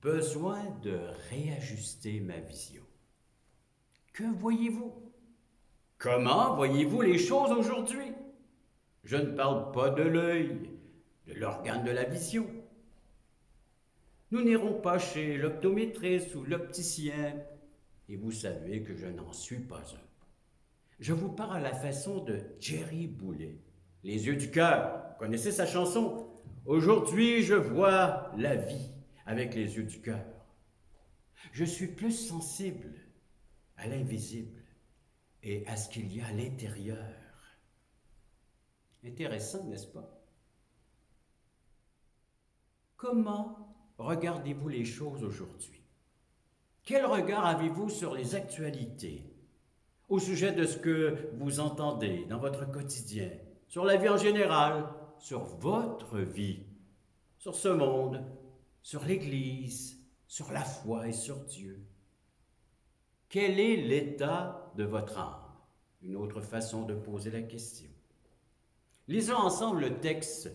Besoin de réajuster ma vision. Que voyez-vous? Comment voyez-vous les choses aujourd'hui? Je ne parle pas de l'œil, de l'organe de la vision. Nous n'irons pas chez l'optométriste ou l'opticien, et vous savez que je n'en suis pas un. Je vous parle à la façon de Jerry Boulet. Les yeux du cœur, vous connaissez sa chanson? Aujourd'hui, je vois la vie avec les yeux du cœur. Je suis plus sensible à l'invisible et à ce qu'il y a à l'intérieur. Intéressant, n'est-ce pas? Comment regardez-vous les choses aujourd'hui? Quel regard avez-vous sur les actualités, au sujet de ce que vous entendez dans votre quotidien, sur la vie en général, sur votre vie, sur ce monde, sur l'Église, sur la foi et sur Dieu? Quel est l'état de votre âme? Une autre façon de poser la question. Lisons ensemble le texte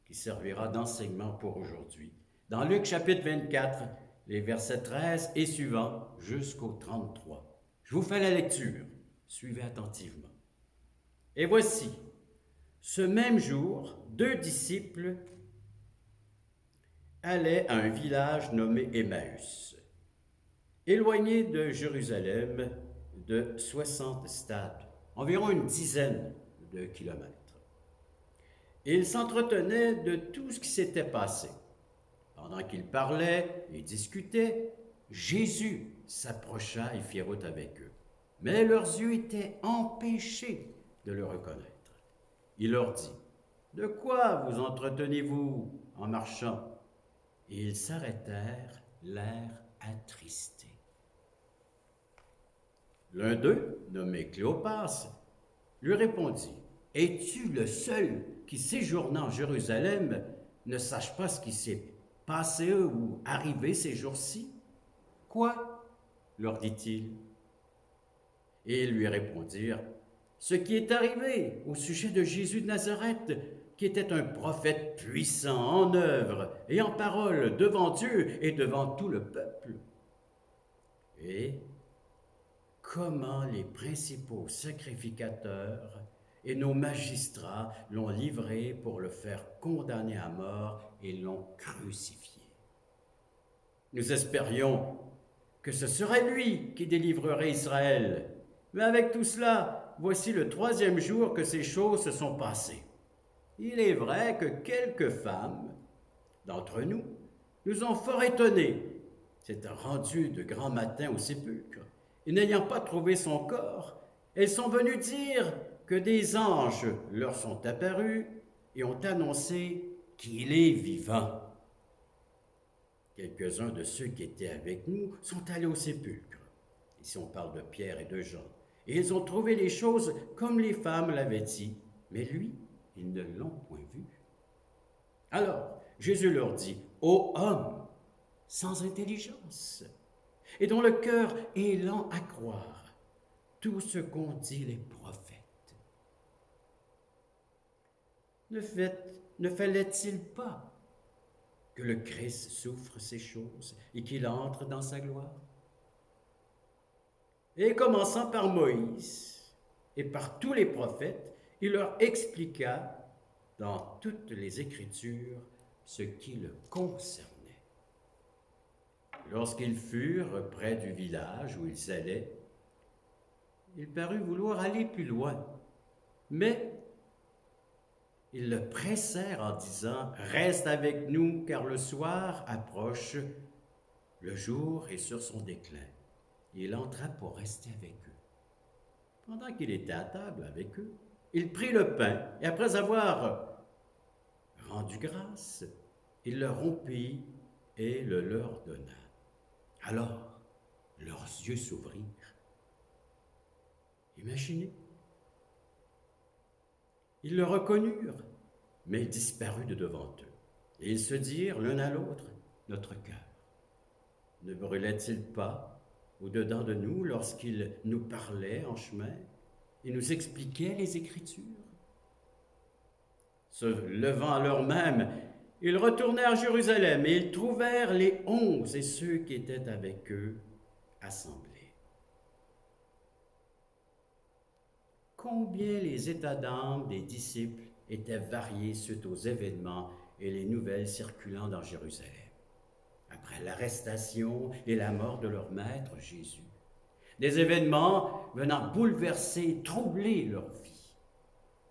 qui servira d'enseignement pour aujourd'hui. Dans Luc chapitre 24, les versets 13 et suivants jusqu'au 33. Je vous fais la lecture. Suivez attentivement. Et voici, ce même jour, deux disciples allaient à un village nommé Emmaüs, éloigné de Jérusalem de 60 stades, environ une dizaine de kilomètres. Ils s'entretenaient de tout ce qui s'était passé. Pendant qu'ils parlaient et discutaient, Jésus s'approcha et fit route avec eux. Mais leurs yeux étaient empêchés de le reconnaître. Il leur dit, « De quoi vous entretenez-vous en marchant? » Et ils s'arrêtèrent, l'air attristé. L'un d'eux, nommé Cléopas, lui répondit, « Es-tu le seul qui, séjournant en Jérusalem, ne sache pas ce qui s'est passé ou arrivé ces jours-ci? » « Quoi? Leur dit-il. Et ils lui répondirent, « Ce qui est arrivé au sujet de Jésus de Nazareth, qui était un prophète puissant en œuvre et en parole devant Dieu et devant tout le peuple. Et comment les principaux sacrificateurs et nos magistrats l'ont livré pour le faire condamner à mort et l'ont crucifié. Nous espérions que ce serait lui qui délivrerait Israël. Mais avec tout cela, voici le troisième jour que ces choses se sont passées. Il est vrai que quelques femmes d'entre nous nous ont fort étonnés, s'étant rendues de grand matin au sépulcre, et n'ayant pas trouvé son corps, elles sont venues dire que des anges leur sont apparus et ont annoncé qu'il est vivant. Quelques-uns de ceux qui étaient avec nous sont allés au sépulcre. Ici on parle de Pierre et de Jean. Et ils ont trouvé les choses comme les femmes l'avaient dit, mais lui, ils ne l'ont point vu. Alors Jésus leur dit, « Ô homme sans intelligence, et dont le cœur est lent à croire tout ce qu'ont dit les prophètes. Ne fallait-il pas que le Christ souffre ces choses et qu'il entre dans sa gloire? » Et commençant par Moïse et par tous les prophètes, il leur expliqua dans toutes les Écritures ce qui le concernait. Lorsqu'ils furent près du village où ils allaient, il parut vouloir aller plus loin, mais ils le pressèrent en disant, « Reste avec nous, car le soir approche, le jour est sur son déclin. » Il entra pour rester avec eux. Pendant qu'il était à table avec eux, il prit le pain, et après avoir rendu grâce, il le rompit et le leur donna. Alors, leurs yeux s'ouvrirent. Imaginez. Ils le reconnurent, mais il disparut de devant eux. Et ils se dirent l'un à l'autre, « Notre cœur ne brûlait-il pas au-dedans de nous lorsqu'il nous parlait en chemin et nous expliquait les Écritures? » Se levant alors même, Ils retournèrent à Jérusalem et ils trouvèrent les 11 et ceux qui étaient avec eux assemblés. Combien les états d'âme des disciples étaient variés suite aux événements et les nouvelles circulant dans Jérusalem, après l'arrestation et la mort de leur maître Jésus. Des événements venant bouleverser, troubler leur vie.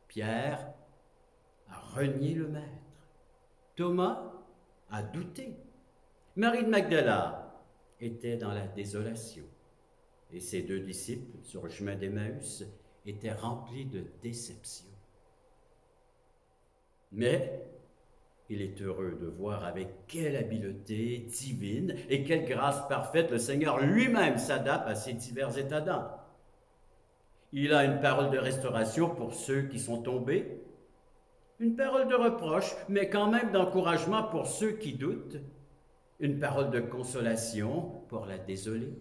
Pierre a renié le maître. Thomas a douté. Marie de Magdala était dans la désolation. Et ses 2 disciples, sur le chemin d'Emmaüs, étaient remplis de déception. Mais il est heureux de voir avec quelle habileté divine et quelle grâce parfaite le Seigneur lui-même s'adapte à ces divers états d'âme. Il a une parole de restauration pour ceux qui sont tombés, une parole de reproche, mais quand même d'encouragement pour ceux qui doutent, une parole de consolation pour la désolée,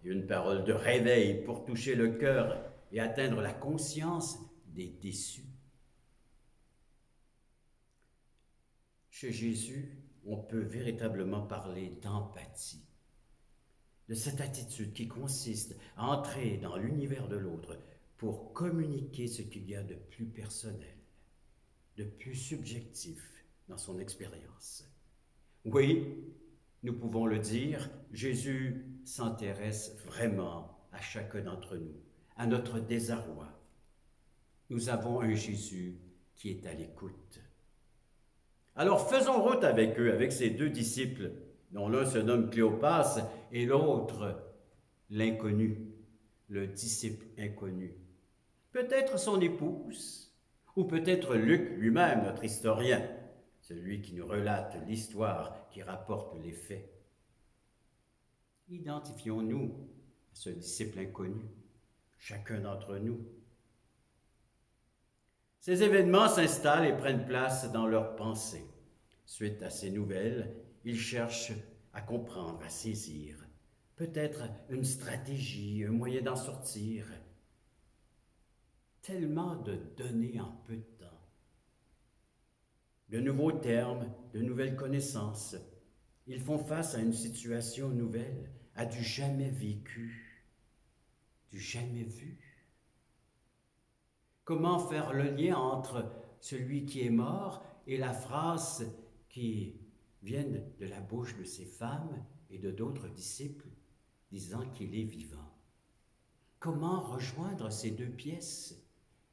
une parole de réveil pour toucher le cœur et atteindre la conscience des déçus. Chez Jésus, on peut véritablement parler d'empathie, de cette attitude qui consiste à entrer dans l'univers de l'autre pour communiquer ce qu'il y a de plus personnel, de plus subjectif dans son expérience. Oui, nous pouvons le dire, Jésus s'intéresse vraiment à chacun d'entre nous, à notre désarroi. Nous avons un Jésus qui est à l'écoute. Alors faisons route avec eux, avec ces 2 disciples, dont l'un se nomme Cléopas et l'autre l'inconnu, le disciple inconnu. Peut-être son épouse, ou peut-être Luc lui-même, notre historien, celui qui nous relate l'histoire, qui rapporte les faits. Identifions-nous à ce disciple inconnu, chacun d'entre nous. Ces événements s'installent et prennent place dans leurs pensées. Suite à ces nouvelles, ils cherchent à comprendre, à saisir, peut-être une stratégie, un moyen d'en sortir. Tellement de données en peu de temps. De nouveaux termes, de nouvelles connaissances. Ils font face à une situation nouvelle, à du jamais vécu, du jamais vu. Comment faire le lien entre celui qui est mort et la phrase qui vient de la bouche de ces femmes et de d'autres disciples disant qu'il est vivant? Comment rejoindre ces 2 pièces?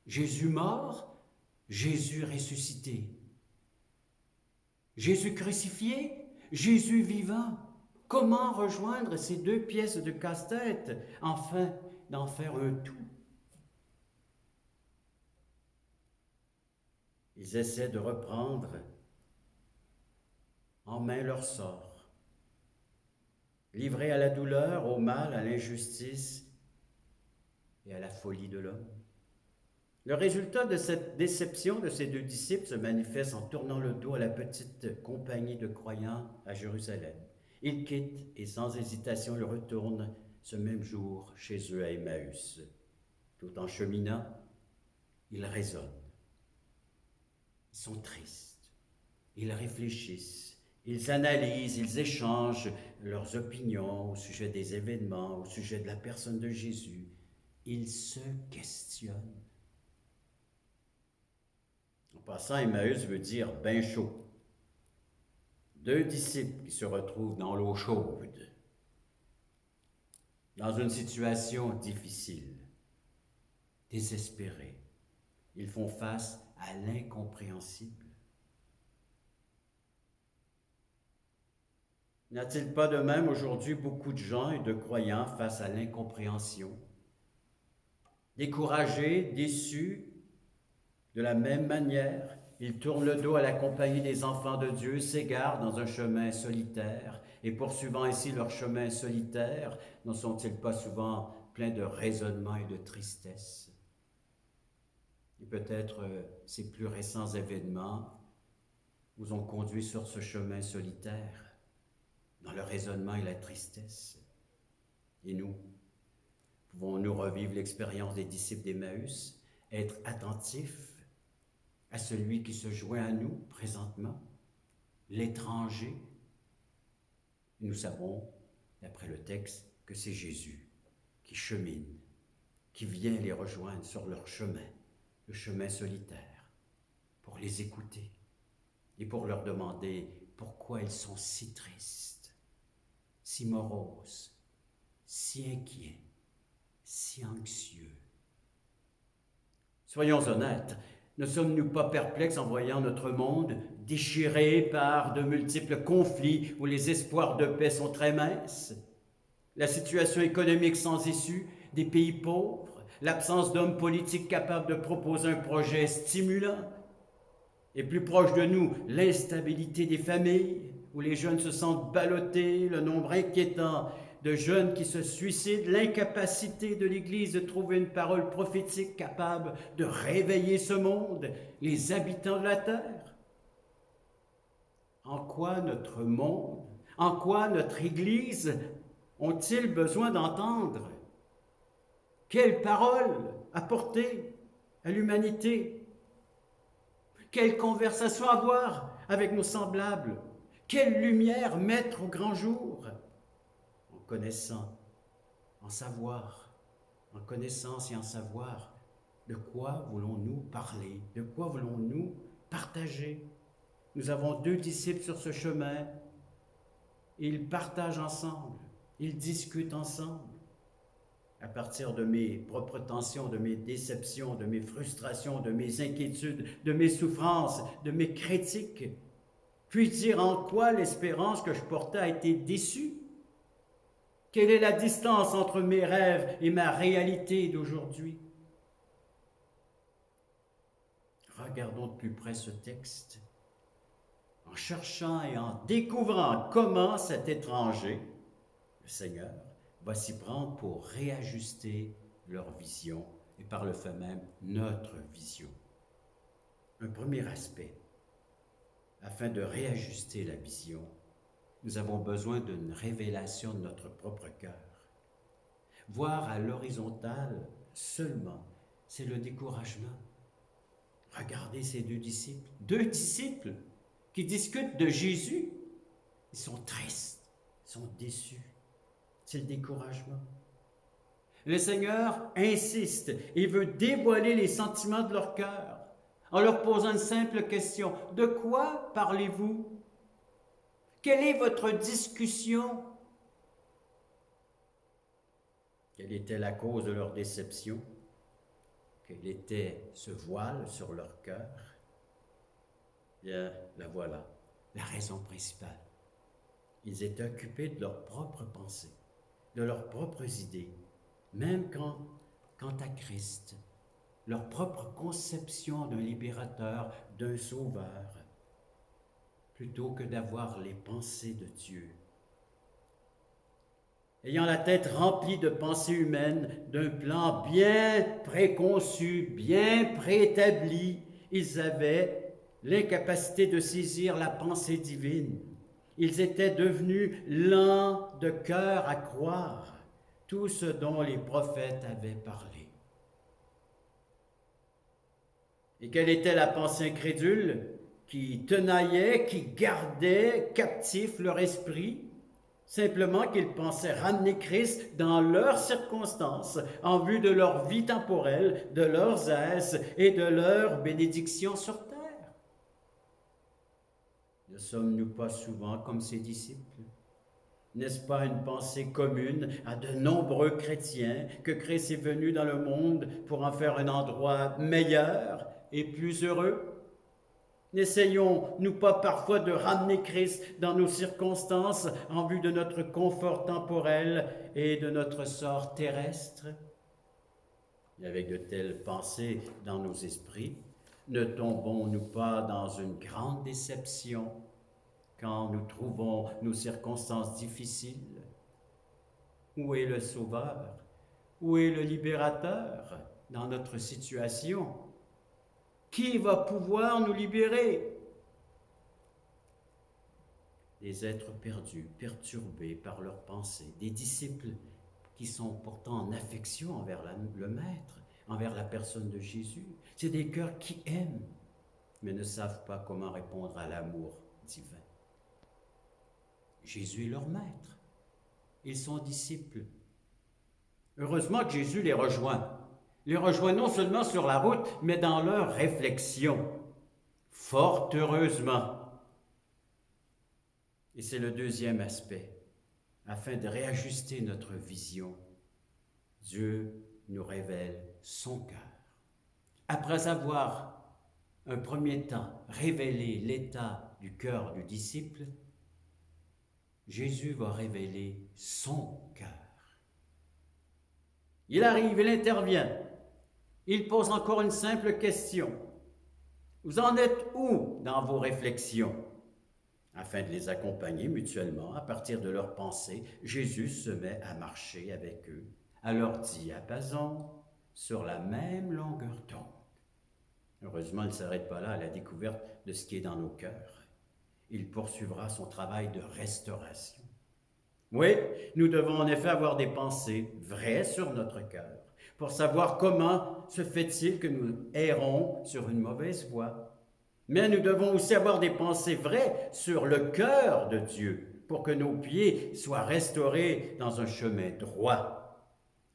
Jésus mort, Jésus ressuscité. Jésus crucifié, Jésus vivant. Comment rejoindre ces 2 pièces de casse-tête, afin d'en faire un tout? Ils essaient de reprendre en main leur sort, livrés à la douleur, au mal, à l'injustice et à la folie de l'homme. Le résultat de cette déception de ces 2 disciples se manifeste en tournant le dos à la petite compagnie de croyants à Jérusalem. Ils quittent et sans hésitation ils retournent ce même jour chez eux à Emmaüs. Tout en cheminant, ils raisonnent. Ils sont tristes, ils réfléchissent, ils analysent, ils échangent leurs opinions au sujet des événements, au sujet de la personne de Jésus. Ils se questionnent. En passant, Emmaüs veut dire bain chaud. 2 disciples qui se retrouvent dans l'eau chaude, dans une situation difficile, désespérée. Ils font face à l'incompréhensible. N'y a-t-il pas de même aujourd'hui beaucoup de gens et de croyants face à l'incompréhension, découragés, déçus? De la même manière, ils tournent le dos à la compagnie des enfants de Dieu, s'égarent dans un chemin solitaire, et poursuivant ainsi leur chemin solitaire, n'en sont-ils pas souvent pleins de raisonnement et de tristesse? Et peut-être ces plus récents événements vous ont conduit sur ce chemin solitaire, dans le raisonnement et la tristesse. Et nous, pouvons-nous revivre l'expérience des disciples d'Emmaüs, être attentifs à celui qui se joint à nous présentement, l'étranger. Nous savons, d'après le texte, que c'est Jésus qui chemine, qui vient les rejoindre sur leur chemin, le chemin solitaire, pour les écouter et pour leur demander pourquoi ils sont si tristes, si moroses, si inquiets, si anxieux. Soyons honnêtes, ne sommes-nous pas perplexes en voyant notre monde déchiré par de multiples conflits où les espoirs de paix sont très minces? La situation économique sans issue des pays pauvres, l'absence d'hommes politiques capables de proposer un projet stimulant, et plus proche de nous, l'instabilité des familles, où les jeunes se sentent ballottés, le nombre inquiétant de jeunes qui se suicident, l'incapacité de l'Église de trouver une parole prophétique capable de réveiller ce monde, les habitants de la terre. En quoi notre monde, en quoi notre Église ont-ils besoin d'entendre? Quelle parole apporter à l'humanité? Quelle conversation avoir avec nos semblables? Quelle lumière mettre au grand jour? En connaissant, en savoir, en connaissance et en savoir, de quoi voulons-nous parler? De quoi voulons-nous partager? Nous avons 2 disciples sur ce chemin. Ils partagent ensemble, ils discutent ensemble. À partir de mes propres tensions, de mes déceptions, de mes frustrations, de mes inquiétudes, de mes souffrances, de mes critiques, puis dire en quoi l'espérance que je portais a été déçue. Quelle est la distance entre mes rêves et ma réalité d'aujourd'hui? Regardons de plus près ce texte, en cherchant et en découvrant comment cet étranger, le Seigneur, va s'y prendre pour réajuster leur vision et par le fait même notre vision. Un premier aspect, afin de réajuster la vision, nous avons besoin d'une révélation de notre propre cœur. Voir à l'horizontale seulement, c'est le découragement. Regardez ces 2 disciples qui discutent de Jésus. Ils sont tristes, ils sont déçus. C'est le découragement. Le Seigneur insiste et veut dévoiler les sentiments de leur cœur en leur posant une simple question. De quoi parlez-vous? Quelle est votre discussion? Quelle était la cause de leur déception? Quel était ce voile sur leur cœur? Bien, la voilà, la raison principale. Ils étaient occupés de leurs propres pensées, de leurs propres idées, même quant à Christ, leur propre conception d'un libérateur, d'un sauveur, plutôt que d'avoir les pensées de Dieu. Ayant la tête remplie de pensées humaines, d'un plan bien préconçu, bien préétabli, ils avaient l'incapacité de saisir la pensée divine. Ils étaient devenus lents de cœur à croire tout ce dont les prophètes avaient parlé. Et quelle était la pensée incrédule qui tenaillait, qui gardait captif leur esprit? Simplement qu'ils pensaient ramener Christ dans leurs circonstances, en vue de leur vie temporelle, de leurs aises et de leur bénédiction sur terre. Ne sommes-nous pas souvent comme ces disciples? N'est-ce pas une pensée commune à de nombreux chrétiens que Christ est venu dans le monde pour en faire un endroit meilleur et plus heureux? N'essayons-nous pas parfois de ramener Christ dans nos circonstances en vue de notre confort temporel et de notre sort terrestre? Et avec de telles pensées dans nos esprits, ne tombons-nous pas dans une grande déception quand nous trouvons nos circonstances difficiles? Où est le Sauveur? Où est le Libérateur dans notre situation? Qui va pouvoir nous libérer? Des êtres perdus, perturbés par leurs pensées, des disciples qui sont pourtant en affection envers le Maître, envers la personne de Jésus. C'est des cœurs qui aiment, mais ne savent pas comment répondre à l'amour divin. Jésus est leur maître. Ils sont disciples. Heureusement que Jésus les rejoint. Les rejoint non seulement sur la route, mais dans leur réflexion. Fort heureusement. Et c'est le deuxième aspect. Afin de réajuster notre vision, Dieu nous révèle son cœur. Après avoir, un premier temps, révélé l'état du cœur du disciple, Jésus va révéler son cœur. Il arrive, il intervient. Il pose encore une simple question. Vous en êtes où dans vos réflexions? Afin de les accompagner mutuellement à partir de leurs pensées, Jésus se met à marcher avec eux, à leur diapason, sur la même longueur d'onde. Heureusement, il ne s'arrête pas là à la découverte de ce qui est dans nos cœurs. Il poursuivra son travail de restauration. Oui, nous devons en effet avoir des pensées vraies sur notre cœur, pour savoir comment se fait-il que nous errons sur une mauvaise voie. Mais nous devons aussi avoir des pensées vraies sur le cœur de Dieu, pour que nos pieds soient restaurés dans un chemin droit.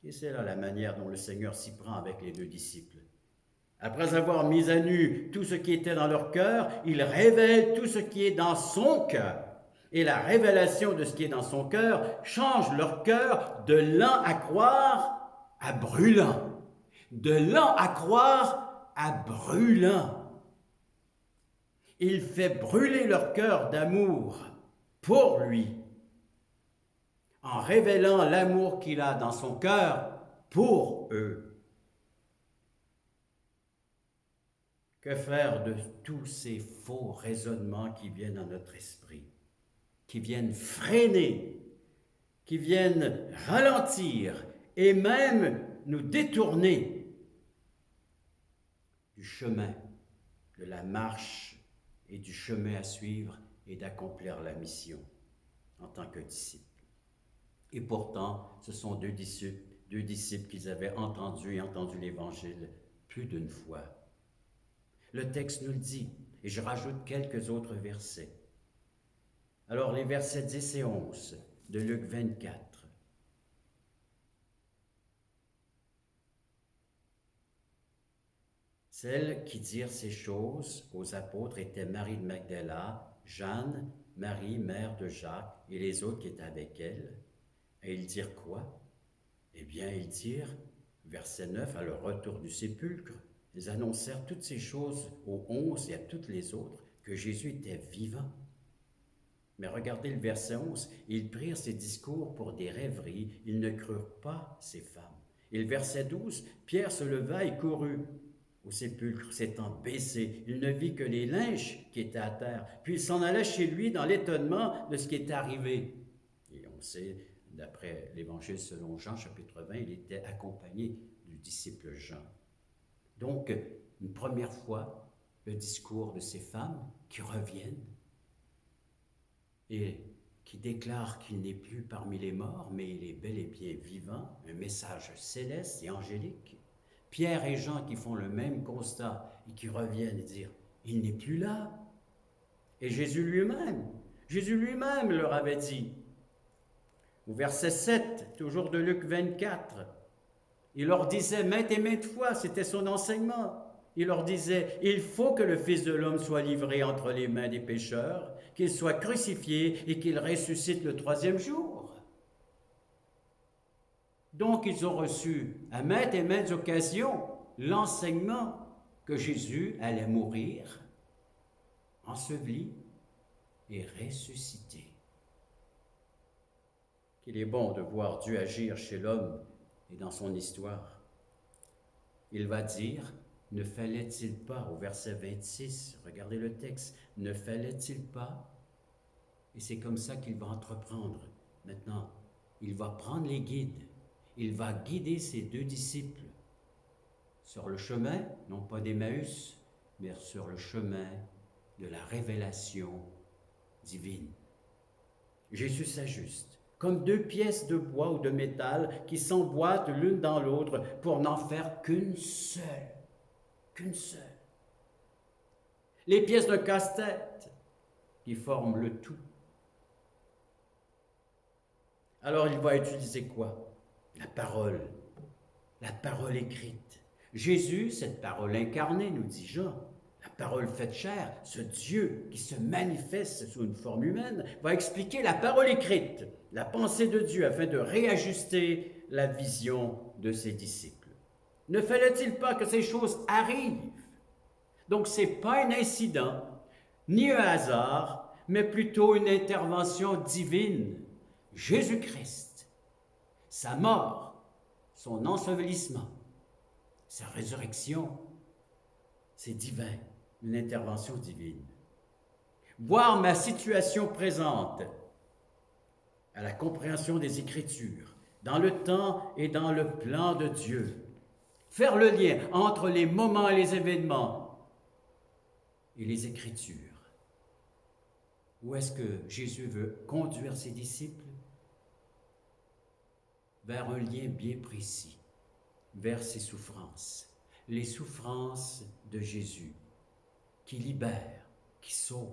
Et c'est là la manière dont le Seigneur s'y prend avec les deux disciples. Après avoir mis à nu tout ce qui était dans leur cœur, il révèle tout ce qui est dans son cœur. Et la révélation de ce qui est dans son cœur change leur cœur de lent à croire à brûlant. De lent à croire à brûlant. Il fait brûler leur cœur d'amour pour lui, en révélant l'amour qu'il a dans son cœur pour eux. Que faire de tous ces faux raisonnements qui viennent à notre esprit, qui viennent freiner, qui viennent ralentir et même nous détourner du chemin, de la marche et du chemin à suivre et d'accomplir la mission en tant que disciple. Et pourtant, ce sont deux disciples qu'ils avaient entendu l'Évangile plus d'une fois. Le texte nous le dit, et je rajoute quelques autres versets. Alors les versets 10 et 11 de Luc 24. Celles qui dirent ces choses aux apôtres étaient Marie de Magdala, Jeanne, Marie, mère de Jacques, et les autres qui étaient avec elle. Et ils dirent quoi? Eh bien, ils dirent, verset 9, à leur retour du sépulcre, ils annoncèrent toutes ces choses aux 11 et à toutes les autres, que Jésus était vivant. Mais regardez le verset 11, ils prirent ces discours pour des rêveries, ils ne crurent pas ces femmes. Et le verset 12, Pierre se leva et courut au sépulcre, s'étant baissé. Il ne vit que les linges qui étaient à terre. Puis il s'en alla chez lui dans l'étonnement de ce qui était arrivé. Et on sait, d'après l'Évangile selon Jean, chapitre 20, il était accompagné du disciple Jean. Donc, une première fois, le discours de ces femmes qui reviennent et qui déclarent qu'il n'est plus parmi les morts, mais il est bel et bien vivant, un message céleste et angélique. Pierre et Jean qui font le même constat et qui reviennent et disent « il n'est plus là ». Et Jésus lui-même leur avait dit, au verset 7, toujours de Luc 24, il leur disait maintes et maintes fois, c'était son enseignement, il leur disait, il faut que le Fils de l'homme soit livré entre les mains des pécheurs, qu'il soit crucifié et qu'il ressuscite le troisième jour. Donc ils ont reçu à maintes et maintes occasions l'enseignement que Jésus allait mourir, enseveli et ressuscité. Qu'il est bon de voir Dieu agir chez l'homme et dans son histoire. Il va dire, ne fallait-il pas, au verset 26, regardez le texte, ne fallait-il pas, et c'est comme ça qu'il va entreprendre. Maintenant, il va prendre les guides, il va guider ses deux disciples sur le chemin, non pas d'Emmaüs, mais sur le chemin de la révélation divine. Jésus s'ajuste, comme deux pièces de bois ou de métal qui s'emboîtent l'une dans l'autre pour n'en faire qu'une seule. Qu'une seule. Les pièces d'un casse-tête qui forment le tout. Alors il va utiliser quoi? La parole écrite. Jésus, cette parole incarnée, nous dit Jean, la parole faite chair, ce Dieu qui se manifeste sous une forme humaine, va expliquer la parole écrite, la pensée de Dieu, afin de réajuster la vision de ses disciples. Ne fallait-il pas que ces choses arrivent? Donc ce n'est pas un incident, ni un hasard, mais plutôt une intervention divine. Jésus-Christ, sa mort, son ensevelissement, sa résurrection, c'est divin, une intervention divine. Voir ma situation présente à la compréhension des Écritures, dans le temps et dans le plan de Dieu. Faire le lien entre les moments et les événements et les Écritures. Où est-ce que Jésus veut conduire ses disciples? Vers un lien bien précis, vers ses souffrances. Les souffrances de Jésus, qui libèrent, qui sauvent.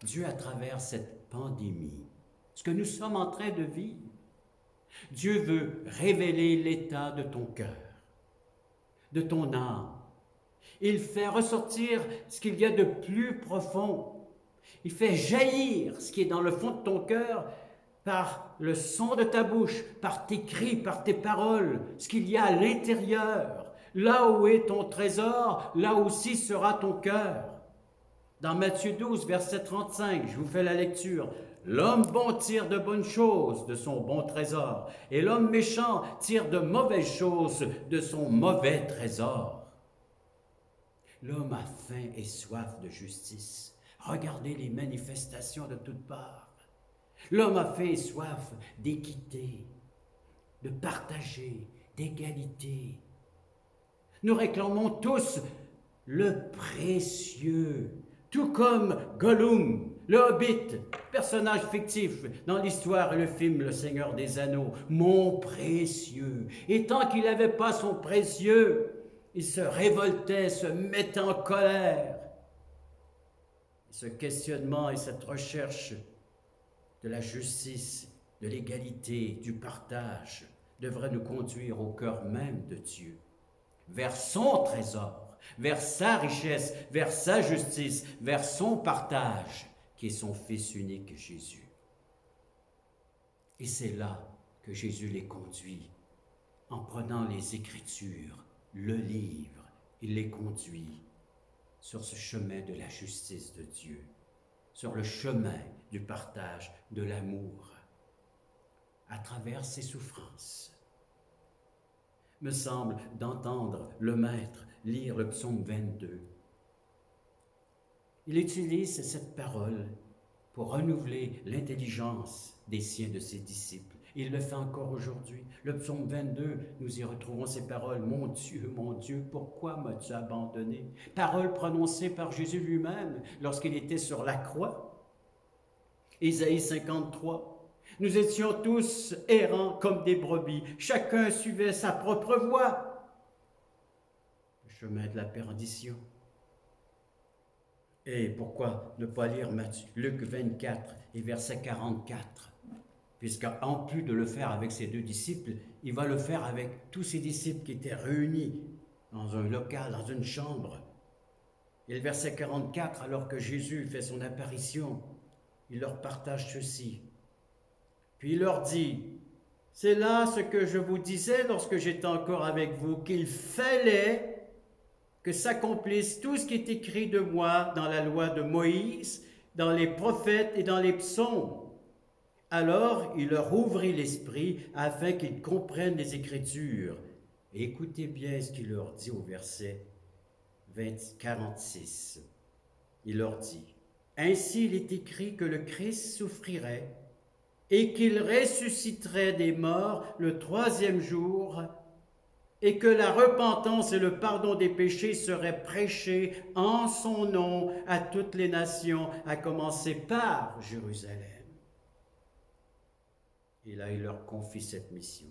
Dieu, à travers cette pandémie, ce que nous sommes en train de vivre, Dieu veut révéler l'état de ton cœur, de ton âme. Il fait ressortir ce qu'il y a de plus profond. Il fait jaillir ce qui est dans le fond de ton cœur par le son de ta bouche, par tes cris, par tes paroles, ce qu'il y a à l'intérieur. Là où est ton trésor, là aussi sera ton cœur. Dans Matthieu 12, verset 35, je vous fais la lecture. L'homme bon tire de bonnes choses de son bon trésor, et l'homme méchant tire de mauvaises choses de son mauvais trésor. L'homme a faim et soif de justice. Regardez les manifestations de toutes parts. L'homme a faim et soif d'équité, de partager, d'égalité. Nous réclamons tous le précieux, tout comme Gollum, le Hobbit, personnage fictif dans l'histoire et le film Le Seigneur des Anneaux, mon précieux. Et tant qu'il n'avait pas son précieux, il se révoltait, se mettait en colère. Ce questionnement et cette recherche de la justice, de l'égalité, du partage devrait nous conduire au cœur même de Dieu, vers son trésor, vers sa richesse, vers sa justice, vers son partage, qui est son Fils unique Jésus. Et c'est là que Jésus les conduit, en prenant les Écritures, le livre, il les conduit sur ce chemin de la justice de Dieu, sur le chemin du partage, de l'amour, à travers ses souffrances. Me semble d'entendre le Maître lire le psaume 22. Il utilise cette parole pour renouveler l'intelligence des siens, de ses disciples. Il le fait encore aujourd'hui. Le psaume 22, nous y retrouvons ces paroles. Mon Dieu, pourquoi m'as-tu abandonné? Paroles prononcées par Jésus lui-même lorsqu'il était sur la croix. Ésaïe 53. Nous étions tous errants comme des brebis. Chacun suivait sa propre voie. Le chemin de la perdition. Et pourquoi ne pas lire Luc 24 et verset 44? Puisqu'en plus de le faire avec ses deux disciples, il va le faire avec tous ses disciples qui étaient réunis dans un local, dans une chambre. Et le verset 44, alors que Jésus fait son apparition, il leur partage ceci. Puis il leur dit, « C'est là ce que je vous disais lorsque j'étais encore avec vous, qu'il fallait que s'accomplisse tout ce qui est écrit de moi dans la loi de Moïse, dans les prophètes et dans les psaumes. » Alors il leur ouvrit l'esprit afin qu'ils comprennent les Écritures. Et écoutez bien ce qu'il leur dit au verset 46. Il leur dit, « Ainsi il est écrit que le Christ souffrirait et qu'il ressusciterait des morts le troisième jour et que la repentance et le pardon des péchés seraient prêchés en son nom à toutes les nations, à commencer par Jérusalem. » Et là, il leur confie cette mission.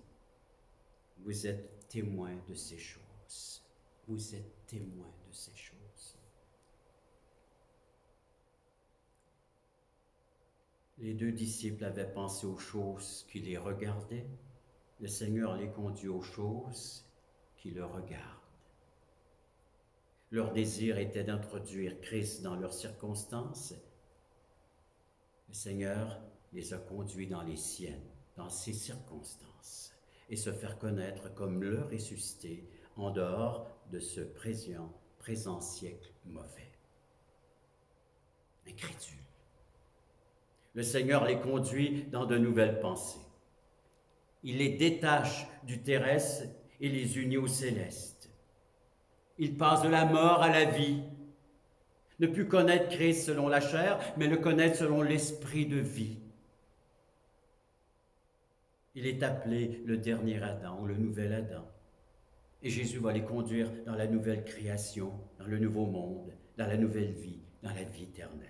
Vous êtes témoins de ces choses. Vous êtes témoins de ces choses. Les deux disciples avaient pensé aux choses qui les regardaient. Le Seigneur les conduit aux choses qui le regardent. Leur désir était d'introduire Christ dans leurs circonstances. Le Seigneur les a conduits dans les siennes, dans ses circonstances, et se faire connaître comme le ressuscité en dehors de ce présent siècle mauvais. Incrédule. Le Seigneur les conduit dans de nouvelles pensées. Il les détache du terrestre et les unit au céleste. Il passe de la mort à la vie. Ne plus connaître Christ selon la chair, mais le connaître selon l'esprit de vie. Il est appelé le dernier Adam, le nouvel Adam. Et Jésus va les conduire dans la nouvelle création, dans le nouveau monde, dans la nouvelle vie, dans la vie éternelle,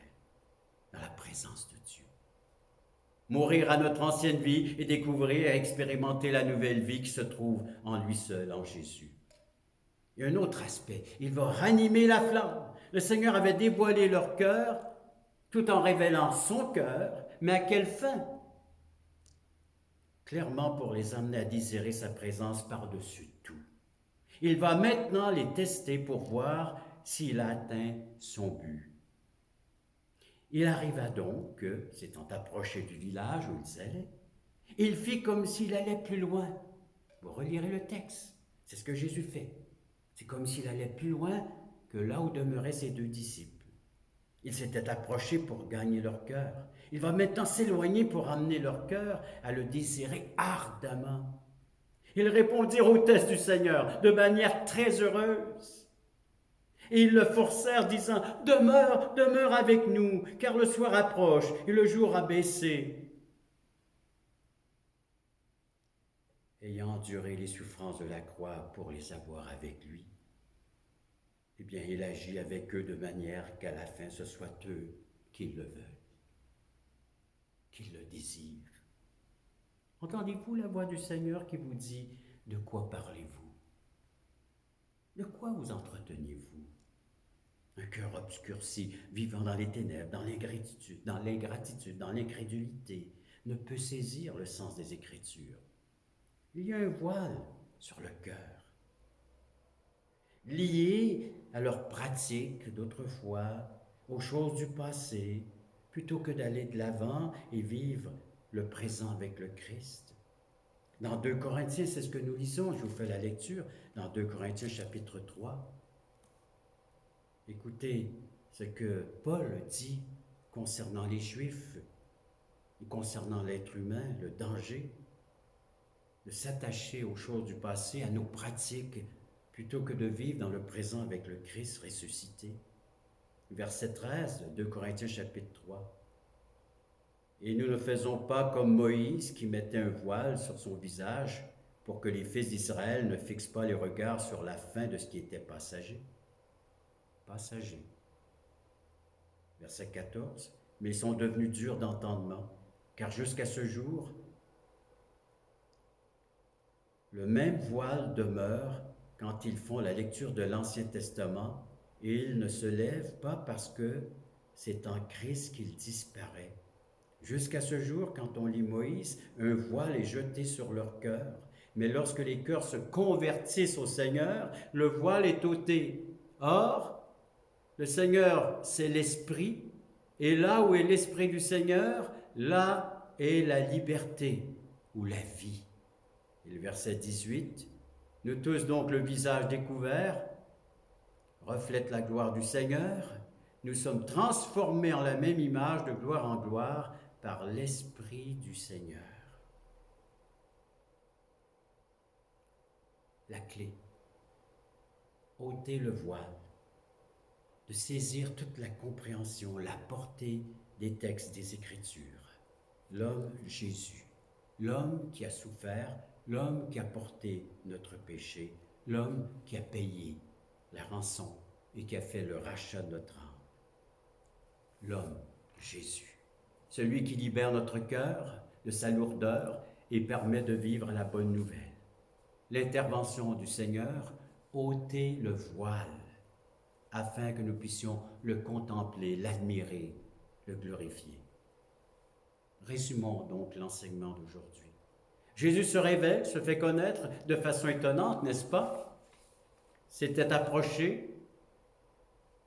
dans la présence de Dieu. Mourir à notre ancienne vie et découvrir et expérimenter la nouvelle vie qui se trouve en lui seul, en Jésus. Il y a un autre aspect, il va ranimer la flamme. Le Seigneur avait dévoilé leur cœur tout en révélant son cœur, mais à quelle fin? Clairement pour les amener à désirer sa présence par-dessus tout. Il va maintenant les tester pour voir s'il a atteint son but. Il arriva donc que, s'étant approché du village où ils allaient, il fit comme s'il allait plus loin. Vous relirez le texte, c'est ce que Jésus fait. C'est comme s'il allait plus loin que là où demeuraient ses deux disciples. Il s'était approché pour gagner leur cœur. Il va maintenant s'éloigner pour amener leur cœur à le désirer ardemment. Ils répondirent au test du Seigneur de manière très heureuse. Et ils le forcèrent, disant, « Demeure, demeure avec nous, car le soir approche et le jour a baissé. » Ayant enduré les souffrances de la croix pour les avoir avec lui, eh bien, il agit avec eux de manière qu'à la fin, ce soit eux qui le veulent, qui le désirent. Entendez-vous la voix du Seigneur qui vous dit, « De quoi parlez-vous? De quoi vous entretenez-vous? » Un cœur obscurci, vivant dans les ténèbres, dans l'ingratitude, dans l'incrédulité, ne peut saisir le sens des Écritures. Il y a un voile sur le cœur, lié à leurs pratiques d'autrefois, aux choses du passé, plutôt que d'aller de l'avant et vivre le présent avec le Christ. Dans 2 Corinthiens, c'est ce que nous lisons, je vous fais la lecture, dans 2 Corinthiens chapitre 3. Écoutez ce que Paul dit concernant les Juifs, et concernant l'être humain, le danger de s'attacher aux choses du passé, à nos pratiques, plutôt que de vivre dans le présent avec le Christ ressuscité. Verset 13, 2 Corinthiens chapitre 3. Et nous ne faisons pas comme Moïse qui mettait un voile sur son visage pour que les fils d'Israël ne fixent pas les regards sur la fin de ce qui était passager. Passager. Verset 14. Mais ils sont devenus durs d'entendement, car jusqu'à ce jour, le même voile demeure quand ils font la lecture de l'Ancien Testament et ils ne se lèvent pas parce que c'est en Christ qu'il disparaît. Jusqu'à ce jour, quand on lit Moïse, un voile est jeté sur leur cœur, mais lorsque les cœurs se convertissent au Seigneur, le voile est ôté. Or, le Seigneur, c'est l'Esprit, et là où est l'Esprit du Seigneur, là est la liberté ou la vie. Et le verset 18, « Nous tous donc le visage découvert, reflète la gloire du Seigneur, nous sommes transformés en la même image de gloire en gloire par l'Esprit du Seigneur. » La clé, ôter le voile, de saisir toute la compréhension, la portée des textes des Écritures. L'homme Jésus, l'homme qui a souffert, l'homme qui a porté notre péché, l'homme qui a payé la rançon et qui a fait le rachat de notre âme. L'homme Jésus, celui qui libère notre cœur de sa lourdeur et permet de vivre la bonne nouvelle. L'intervention du Seigneur, ôter le voile, afin que nous puissions le contempler, l'admirer, le glorifier. Résumons donc l'enseignement d'aujourd'hui. Jésus se révèle, se fait connaître de façon étonnante, n'est-ce pas? S'était approché.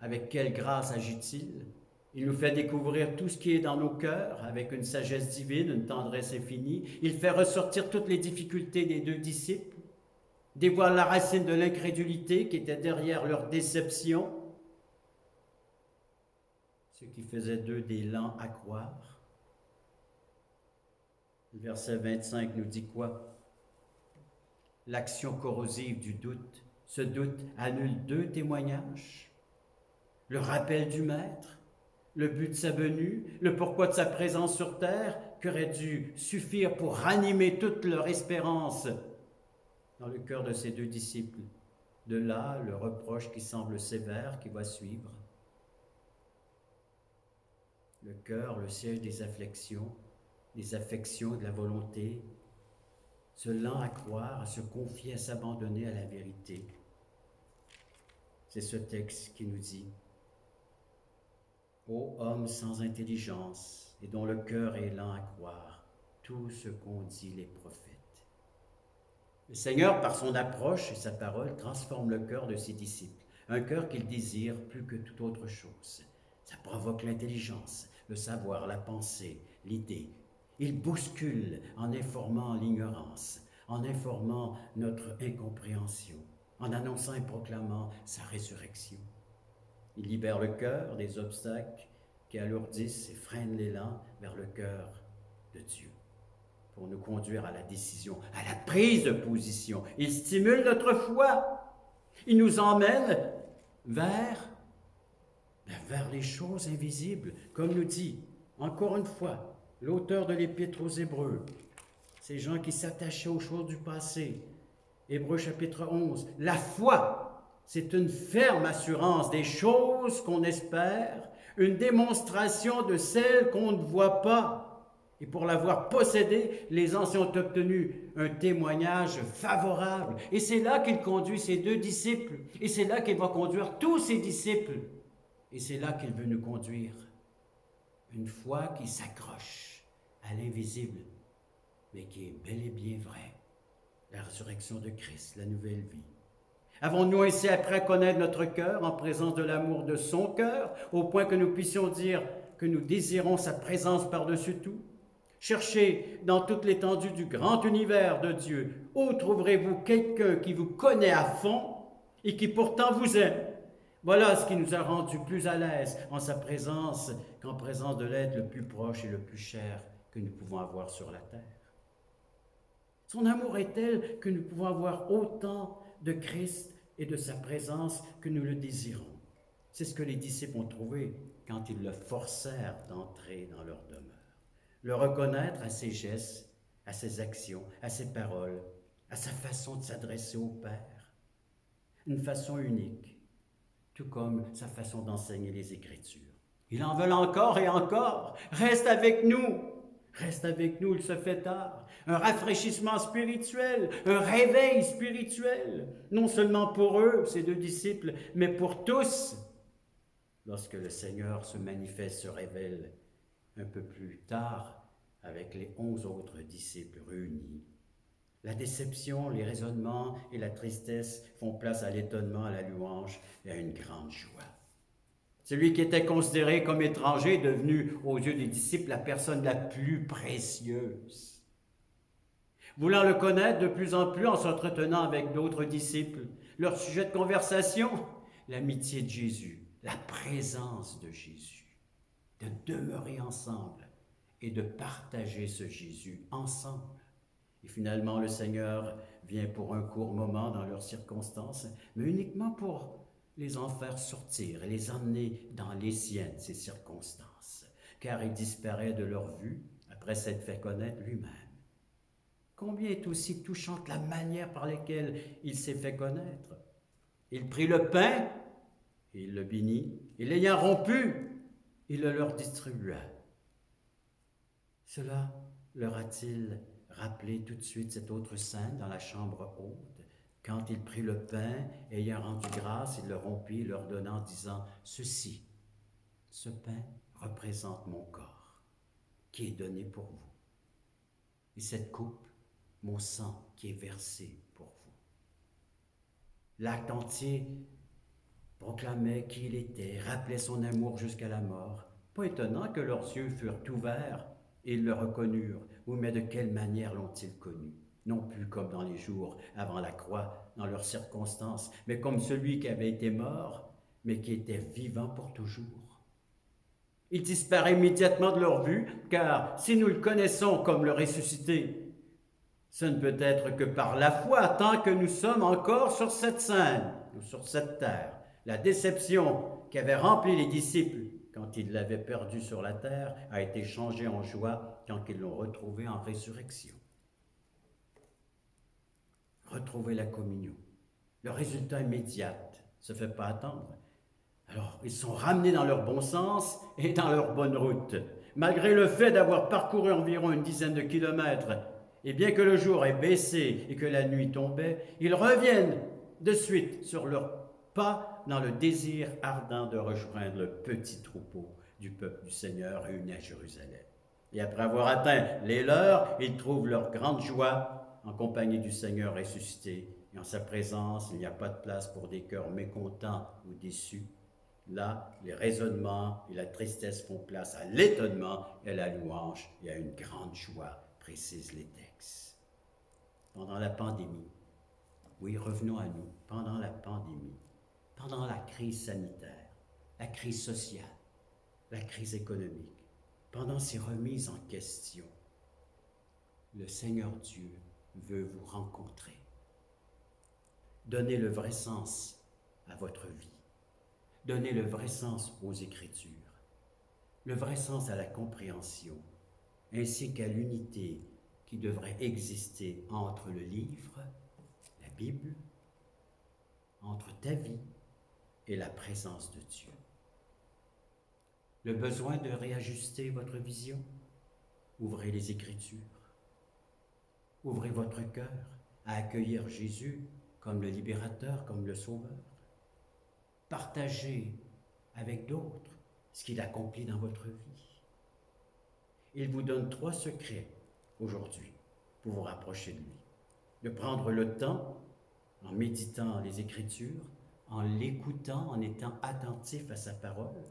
Avec quelle grâce agit-il? Il nous fait découvrir tout ce qui est dans nos cœurs avec une sagesse divine, une tendresse infinie. Il fait ressortir toutes les difficultés des deux disciples, dévoile la racine de l'incrédulité qui était derrière leur déception, ce qui faisait d'eux des lents à croire. Le verset 25 nous dit quoi? L'action corrosive du doute. Ce doute annule deux témoignages. Le rappel du Maître, le but de sa venue, le pourquoi de sa présence sur terre, qui aurait dû suffire pour ranimer toute leur espérance dans le cœur de ces deux disciples. De là, le reproche qui semble sévère, qui va suivre. Le cœur, le siège des affections, de la volonté, se lent à croire, à se confier, à s'abandonner à la vérité. C'est ce texte qui nous dit: ô homme sans intelligence et dont le cœur est lent à croire tout ce qu'ont dit les prophètes. Le Seigneur, par son approche et sa parole, transforme le cœur de ses disciples, un cœur qu'il désire plus que toute autre chose. Ça provoque l'intelligence, le savoir, la pensée, l'idée. Il bouscule en informant l'ignorance, en informant notre incompréhension, en annonçant et proclamant sa résurrection. Il libère le cœur des obstacles qui alourdissent et freinent l'élan vers le cœur de Dieu pour nous conduire à la décision, à la prise de position. Il stimule notre foi. Il nous emmène vers les choses invisibles, comme nous dit, encore une fois, l'auteur de l'Épître aux Hébreux, ces gens qui s'attachaient aux choses du passé. Hébreux chapitre 11, la foi, c'est une ferme assurance des choses qu'on espère, une démonstration de celles qu'on ne voit pas. Et pour l'avoir possédée, les anciens ont obtenu un témoignage favorable. Et c'est là qu'il conduit ses deux disciples. Et c'est là qu'il va conduire tous ses disciples. Et c'est là qu'il veut nous conduire. Une foi qui s'accroche à l'invisible, mais qui est bel et bien vraie. La résurrection de Christ, la nouvelle vie. Avons-nous ainsi appris à connaître notre cœur en présence de l'amour de son cœur, au point que nous puissions dire que nous désirons sa présence par-dessus tout? Cherchez dans toute l'étendue du grand univers de Dieu. Où trouverez-vous quelqu'un qui vous connaît à fond et qui pourtant vous aime? Voilà ce qui nous a rendus plus à l'aise en sa présence qu'en présence de l'être le plus proche et le plus cher que nous pouvons avoir sur la terre. Son amour est tel que nous pouvons avoir autant de Christ et de sa présence que nous le désirons. C'est ce que les disciples ont trouvé quand ils le forcèrent d'entrer dans leur demeure. Le reconnaître à ses gestes, à ses actions, à ses paroles, à sa façon de s'adresser au Père. Une façon unique, tout comme sa façon d'enseigner les Écritures. Ils en veulent encore et encore. Reste avec nous. Reste avec nous, il se fait tard. Un rafraîchissement spirituel, un réveil spirituel, non seulement pour eux, ces deux disciples, mais pour tous. Lorsque le Seigneur se manifeste, se révèle un peu plus tard avec les 11 autres disciples réunis. La déception, les raisonnements et la tristesse font place à l'étonnement, à la louange et à une grande joie. Celui qui était considéré comme étranger est devenu, aux yeux des disciples, la personne la plus précieuse. Voulant le connaître de plus en plus en s'entretenant avec d'autres disciples, leur sujet de conversation, l'amitié de Jésus, la présence de Jésus, de demeurer ensemble et de partager ce Jésus ensemble. Et finalement, le Seigneur vient pour un court moment dans leurs circonstances, mais uniquement pour les en faire sortir et les emmener dans les siennes, ces circonstances, car il disparaît de leur vue après s'être fait connaître lui-même. Combien est aussi touchante la manière par laquelle il s'est fait connaître. Il prit le pain, il le bénit, et l'ayant rompu, il le leur distribua. Cela leur a-t-il rappelé tout de suite cette autre scène dans la chambre haute, quand il prit le pain, ayant rendu grâce, il le rompit, leur donnant en disant « Ceci, ce pain représente mon corps, qui est donné pour vous. Et cette coupe, mon sang qui est versé pour vous. L'acte entier proclamait qui il était, rappelait son amour jusqu'à la mort. Pas étonnant que leurs yeux furent ouverts et ils le reconnurent. Oui, mais de quelle manière l'ont-ils connu? Non plus comme dans les jours avant la croix, dans leurs circonstances, mais comme celui qui avait été mort, mais qui était vivant pour toujours. Il disparaît immédiatement de leur vue, car si nous le connaissons comme le ressuscité, ce ne peut être que par la foi, tant que nous sommes encore sur cette scène, ou sur cette terre. La déception qui avait rempli les disciples quand ils l'avaient perdu sur la terre a été changée en joie quand ils l'ont retrouvé en résurrection. Retrouver la communion. Le résultat immédiat ne se fait pas attendre. Alors, ils sont ramenés dans leur bon sens et dans leur bonne route. Malgré le fait d'avoir parcouru environ une dizaine de kilomètres, et bien que le jour ait baissé et que la nuit tombait, ils reviennent de suite sur leurs pas dans le désir ardent de rejoindre le petit troupeau du peuple du Seigneur réuni à Jérusalem. Et après avoir atteint les leurs, ils trouvent leur grande joie en compagnie du Seigneur ressuscité. Et en sa présence, il n'y a pas de place pour des cœurs mécontents ou déçus. Là, les raisonnements et la tristesse font place à l'étonnement et à la louange et à une grande joie, précisent les textes. Pendant la pandémie, oui, revenons à nous, pendant la pandémie, pendant la crise sanitaire, la crise sociale, la crise économique, pendant ces remises en question, le Seigneur Dieu veut vous rencontrer. Donnez le vrai sens à votre vie. Donnez le vrai sens aux Écritures, le vrai sens à la compréhension, ainsi qu'à l'unité qui devrait exister entre le livre, la Bible, entre ta vie et la présence de Dieu. Le besoin de réajuster votre vision? Ouvrez les Écritures. Ouvrez votre cœur à accueillir Jésus comme le libérateur, comme le sauveur. Partagez avec d'autres ce qu'il accomplit dans votre vie. Il vous donne 3 secrets aujourd'hui pour vous rapprocher de lui. De prendre le temps en méditant les Écritures, en l'écoutant, en étant attentif à sa parole,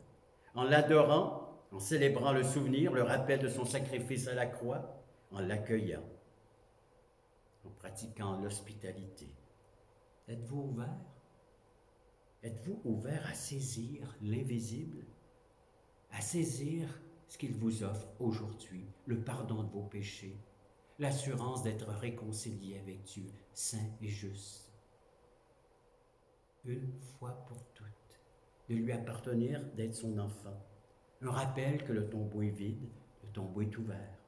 en l'adorant, en célébrant le souvenir, le rappel de son sacrifice à la croix, en l'accueillant, en pratiquant l'hospitalité. Êtes-vous ouvert? Êtes-vous ouvert à saisir l'invisible, à saisir ce qu'il vous offre aujourd'hui, le pardon de vos péchés, l'assurance d'être réconcilié avec Dieu, saint et juste, une fois pour toutes, de lui appartenir, d'être son enfant. Un rappel que le tombeau est vide, le tombeau est ouvert.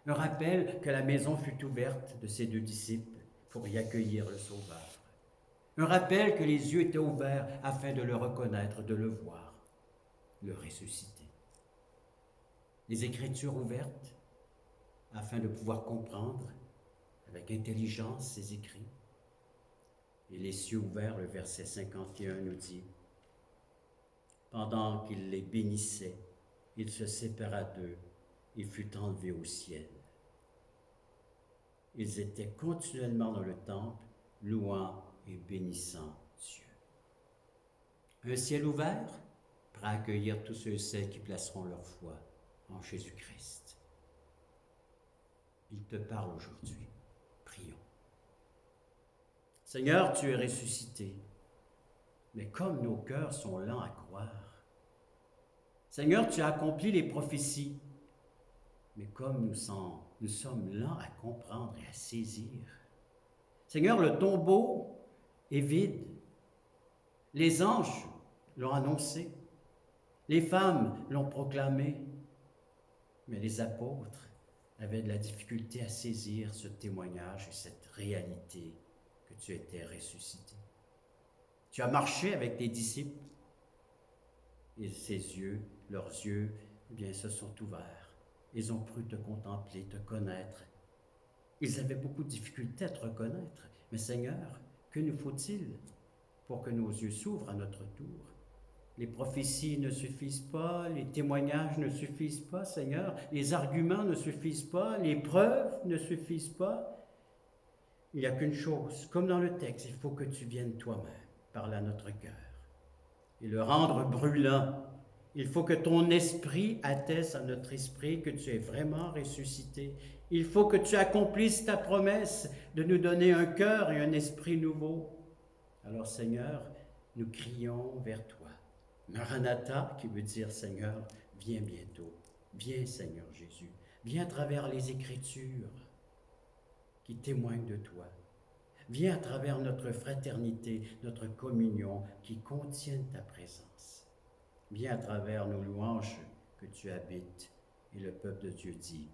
Un rappel que la maison fut ouverte de ses 2 disciples pour y accueillir le Sauveur. Un rappel que les yeux étaient ouverts afin de le reconnaître, de le voir, le ressusciter. Les Écritures ouvertes afin de pouvoir comprendre avec intelligence ses écrits. Et les cieux ouverts, le verset 51 nous dit, « Pendant qu'il les bénissait, il se sépara d'eux et fut enlevé au ciel. » Ils étaient continuellement dans le temple, louant et bénissant Dieu. Un ciel ouvert pour accueillir tous ceux et celles qui placeront leur foi en Jésus-Christ. Il te parle aujourd'hui. Prions. Seigneur, tu es ressuscité, mais comme nos cœurs sont lents à croire. Seigneur, tu as accompli les prophéties, mais comme nous sommes lents à comprendre et à saisir. Seigneur, le tombeau est vide. Les anges l'ont annoncé. Les femmes l'ont proclamé. Mais les apôtres avaient de la difficulté à saisir ce témoignage et cette réalité que tu étais ressuscité. Tu as marché avec tes disciples et leurs yeux, eh bien, se sont ouverts. Ils ont cru te contempler, te connaître. Ils avaient beaucoup de difficultés à te reconnaître. Mais Seigneur, que nous faut-il pour que nos yeux s'ouvrent à notre tour Les prophéties ne suffisent pas, les témoignages ne suffisent pas, Seigneur, les arguments ne suffisent pas, les preuves ne suffisent pas. Il n'y a qu'une chose, comme dans le texte, il faut que tu viennes toi-même parler à notre cœur et le rendre brûlant. Il faut que ton esprit atteste à notre esprit que tu es vraiment ressuscité. Il faut que tu accomplisses ta promesse de nous donner un cœur et un esprit nouveau. Alors Seigneur, nous crions vers toi. Maranatha, qui veut dire Seigneur, viens bientôt. Viens Seigneur Jésus. Viens à travers les Écritures qui témoignent de toi. Viens à travers notre fraternité, notre communion qui contiennent ta présence. Viens à travers nos louanges que tu habites. Et le peuple de Dieu dit